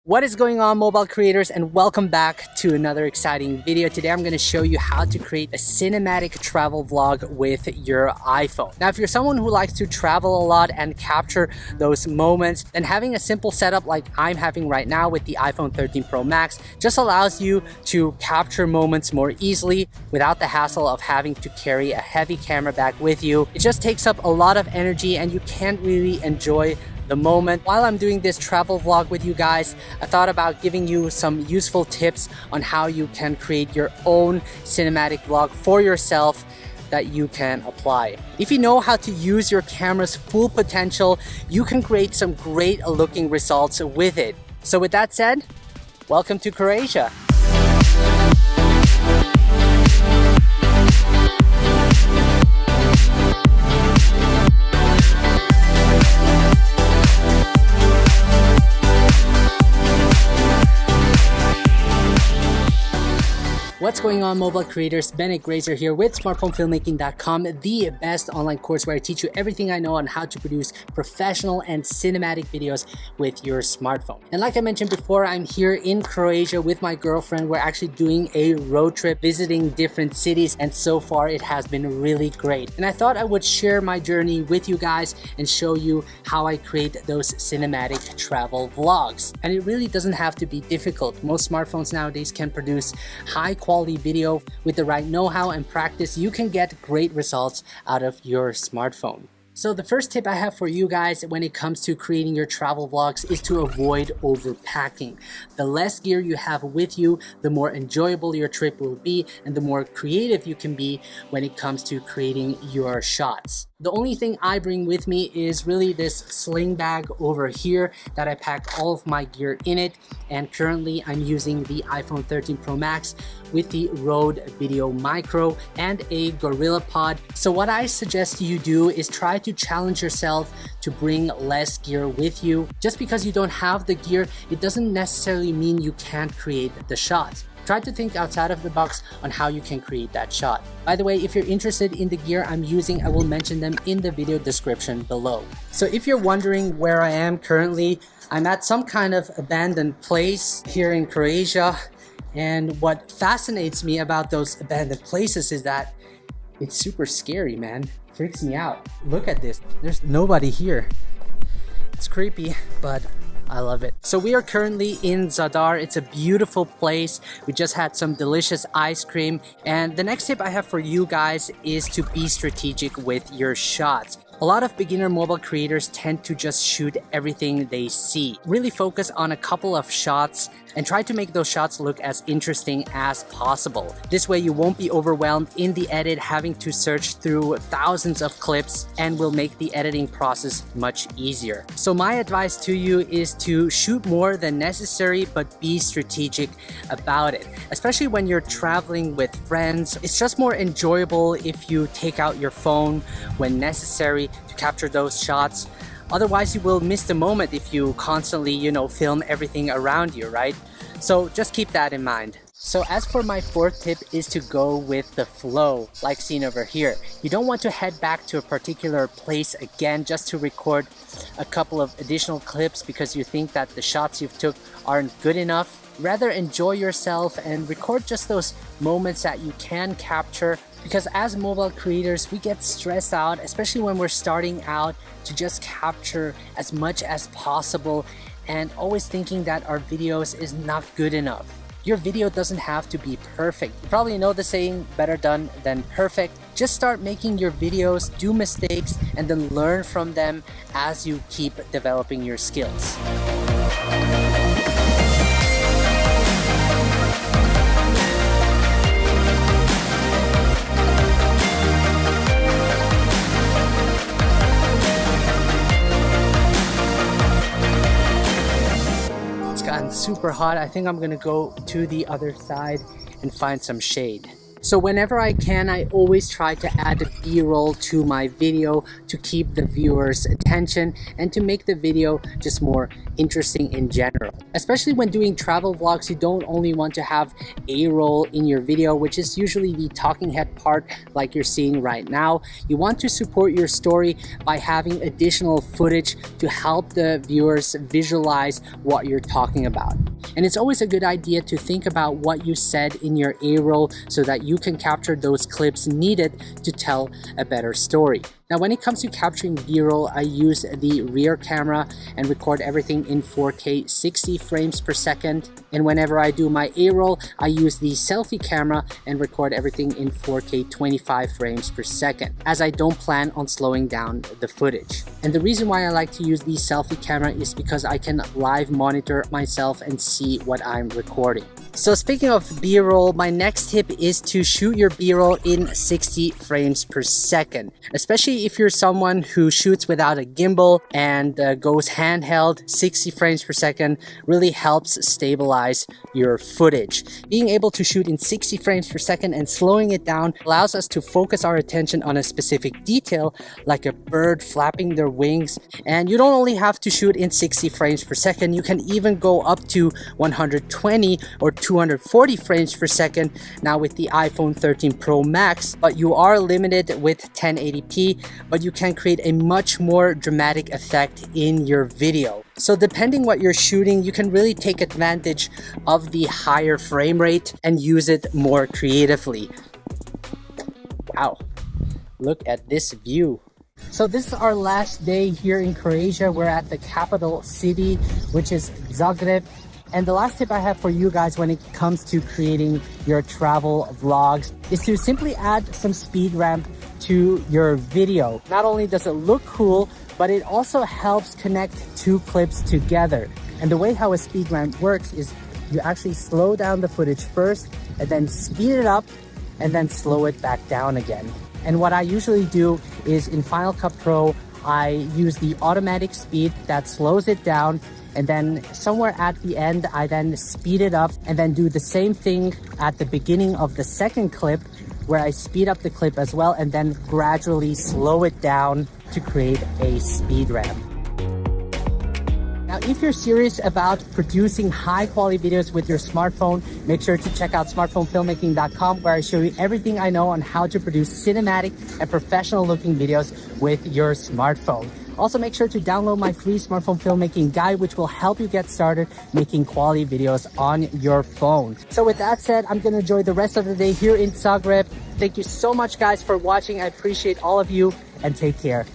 What is going on, mobile creators, and welcome back to another exciting video. Today I'm going to show you how to create a cinematic travel vlog with your iPhone. Now, if you're someone who likes to travel a lot and capture those moments, then having a simple setup like I'm having right now with the iPhone 13 Pro Max just allows you to capture moments more easily without the hassle of having to carry a heavy camera bag with you. It just takes up a lot of energy and you can't really enjoy the moment. While I'm doing this travel vlog with you guys, I thought about giving you some useful tips on how you can create your own cinematic vlog for yourself that you can apply. If you know how to use your camera's full potential, you can create some great looking results with it. So with that said, welcome to Croatia. What's going on, mobile creators? Bennett Grazer here with smartphonefilmmaking.com, the best online course where I teach you everything I know on how to produce professional and cinematic videos with your smartphone. And like I mentioned before, I'm here in Croatia with my girlfriend. We're actually doing a road trip, visiting different cities, and so far it has been really great. And I thought I would share my journey with you guys and show you how I create those cinematic travel vlogs. And it really doesn't have to be difficult. Most smartphones nowadays can produce high quality video. With the right know-how and practice, you can get great results out of your smartphone. So the first tip I have for you guys when it comes to creating your travel vlogs is to avoid overpacking. The less gear you have with you, the more enjoyable your trip will be and the more creative you can be when it comes to creating your shots. The only thing I bring with me is really this sling bag over here that I pack all of my gear in it, and currently I'm using the iPhone 13 Pro Max with the Rode Video Micro and a Gorilla Pod. So what I suggest you do is try to challenge yourself to bring less gear with you. Just because you don't have the gear, it doesn't necessarily mean you can't create the shots. Try to think outside of the box on how you can create that shot. By the way, if you're interested in the gear I'm using, I will mention them in the video description below. So if you're wondering where I am currently, I'm at some kind of abandoned place here in Croatia. And what fascinates me about those abandoned places is that it's super scary, man. It freaks me out. Look at this. There's nobody here. It's creepy, but I love it. So we are currently in Zadar. It's a beautiful place. We just had some delicious ice cream. And the next tip I have for you guys is to be strategic with your shots. A lot of beginner mobile creators tend to just shoot everything they see. Really focus on a couple of shots and try to make those shots look as interesting as possible. This way you won't be overwhelmed in the edit having to search through thousands of clips, and will make the editing process much easier. So my advice to you is to shoot more than necessary, but be strategic about it. Especially when you're traveling with friends, it's just more enjoyable if you take out your phone when necessary to capture those shots. Otherwise, you will miss the moment if you constantly, film everything around you, right? So just keep that in mind. So as for my fourth tip is to go with the flow, like seen over here. You don't want to head back to a particular place again just to record a couple of additional clips because you think that the shots you've took aren't good enough. Rather enjoy yourself and record just those moments that you can capture, because as mobile creators we get stressed out, especially when we're starting out, to just capture as much as possible and always thinking that our videos is not good enough. Your video doesn't have to be perfect. You probably know the saying, better done than perfect. Just start making your videos, do mistakes, and then learn from them as you keep developing your skills. It's gotten super hot. I think I'm gonna go to the other side and find some shade. So whenever I can, I always try to add B-roll to my video to keep the viewer's attention and to make the video just more interesting in general. Especially when doing travel vlogs, you don't only want to have A-roll in your video, which is usually the talking head part like you're seeing right now. You want to support your story by having additional footage to help the viewers visualize what you're talking about. And it's always a good idea to think about what you said in your A-roll so that you can capture those clips needed to tell a better story. Now, when it comes to capturing B-roll, I use the rear camera and record everything in 4K 60 frames per second. And whenever I do my A-roll, I use the selfie camera and record everything in 4K 25 frames per second, as I don't plan on slowing down the footage. And the reason why I like to use the selfie camera is because I can live monitor myself and see what I'm recording. So speaking of B-roll, my next tip is to shoot your B-roll in 60 frames per second. Especially if you're someone who shoots without a gimbal and goes handheld, 60 frames per second really helps stabilize your footage. Being able to shoot in 60 frames per second and slowing it down allows us to focus our attention on a specific detail, like a bird flapping their wings. And you don't only have to shoot in 60 frames per second, you can even go up to 120 or 240 frames per second now with the iPhone 13 Pro Max, but you are limited with 1080p, but you can create a much more dramatic effect in your video. So depending what you're shooting, you can really take advantage of the higher frame rate and use it more creatively. Wow, look at this view. So this is our last day here in Croatia. We're at the capital city, which is Zagreb. And the last tip I have for you guys when it comes to creating your travel vlogs is to simply add some speed ramp to your video. Not only does it look cool, but it also helps connect two clips together. And the way how a speed ramp works is you actually slow down the footage first and then speed it up and then slow it back down again. And what I usually do is in Final Cut Pro, I use the automatic speed that slows it down, and then somewhere at the end, I then speed it up and then do the same thing at the beginning of the second clip where I speed up the clip as well and then gradually slow it down to create a speed ramp. Now, if you're serious about producing high quality videos with your smartphone, make sure to check out smartphonefilmmaking.com, where I show you everything I know on how to produce cinematic and professional looking videos with your smartphone. Also, make sure to download my free smartphone filmmaking guide, which will help you get started making quality videos on your phone. So with that said, I'm going to enjoy the rest of the day here in Zagreb. Thank you so much, guys, for watching. I appreciate all of you, and take care.